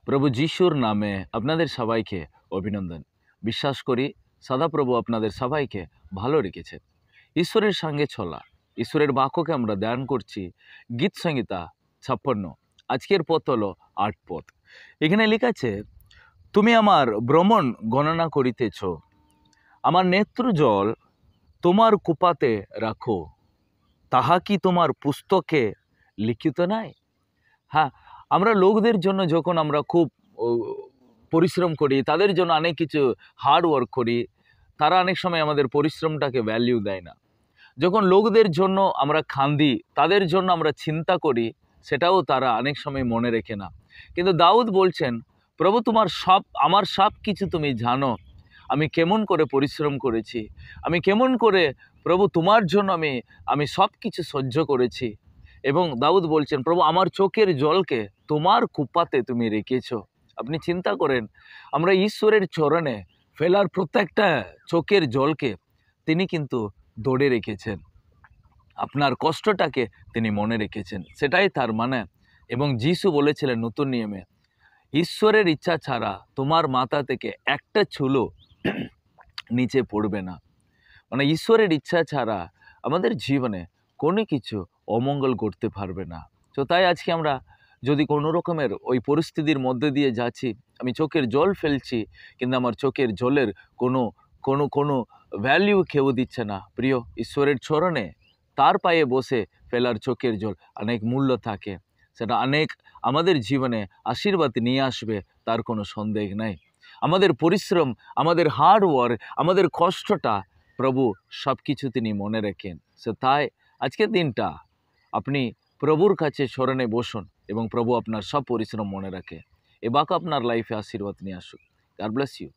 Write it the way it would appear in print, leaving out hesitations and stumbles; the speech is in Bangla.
প্রভু যিশুর নামে আপনাদের সবাইকে অভিনন্দন। বিশ্বাস করি সদাপ্রভু আপনাদের সবাইকে ভালো রেখেছেন। ঈশ্বরের সঙ্গে চলা, ঈশ্বরের বাক্যকে আমরা ধ্যান করছি গীত সংহিতা 56। আজকের পথ হলো 8 পথ। এখানে লেখা আছে, তুমি আমার ভ্রমণ গণনা করিতেছ, আমার নেত্রজল তোমার কুপাতে রাখো, তাহা কি তোমার পুস্তকে লিখিত নাই? হ্যাঁ, আমরা লোকদের জন্য যখন আমরা খুব পরিশ্রম করি, তাদের জন্য অনেক কিছু হার্ড ওয়ার্ক করি, তারা অনেক সময় আমাদের পরিশ্রমটাকে ভ্যালিউ দেয় না। যখন লোকদের জন্য আমরা কাঁদি, তাদের জন্য আমরা চিন্তা করি, সেটাও তারা অনেক সময় মনে রেখে না। কিন্তু দাউদ বলছেন, প্রভু আমার সব কিছু তুমি জানো, আমি কেমন করে পরিশ্রম করেছি, আমি কেমন করে প্রভু তোমার জন্য আমি সব কিছু সহ্য করেছি। এবং দাউদ বলছেন, প্রভু আমার চোখের জলকে তোমার কুপাতে তুমি রেখেছ। আপনি চিন্তা করেন, আমরা ঈশ্বরের চরণে ফেলার প্রত্যেকটা চোখের জলকে তিনি কিন্তু ধরে রেখেছেন। আপনার কষ্টটাকে তিনি মনে রেখেছেন, সেটাই তার মানে। এবং যিশু বলেছিলেন নতুন নিয়মে, ঈশ্বরের ইচ্ছা ছাড়া তোমার মাথা থেকে একটা চুলও নিচে পড়বে না। মানে ঈশ্বরের ইচ্ছা ছাড়া আমাদের জীবনে কোনো কিছু অমঙ্গল করতে পারবে না। তো তাই আজকে আমরা যদি কোনো রকমের ওই পরিস্থিতির মধ্যে দিয়ে যাচ্ছি, আমি চোখের জল ফেলছি, কিন্তু আমার চোখের জলের কোনো কোনো কোনো ভ্যালিউ কেউ দিচ্ছে না, প্রিয়, ঈশ্বরের চরণে তার পায়ে বসে ফেলার চোখের জল অনেক মূল্য থাকে। সেটা অনেক আমাদের জীবনে আশীর্বাদ নিয়ে আসবে, তার কোনো সন্দেহ নাই। আমাদের পরিশ্রম, আমাদের হার্ড ওয়ার্ক, আমাদের কষ্টটা প্রভু সব কিছু তিনি মনে রাখেন। সে তাই আজকের দিনটা আপনি প্রভুর কাছে স্মরণে বসুন এবং প্রভু আপনার সব পরিশ্রম মনে রাখে। এ বাক্য আপনার লাইফে আশীর্বাদ নিয়ে আসুক। God bless you.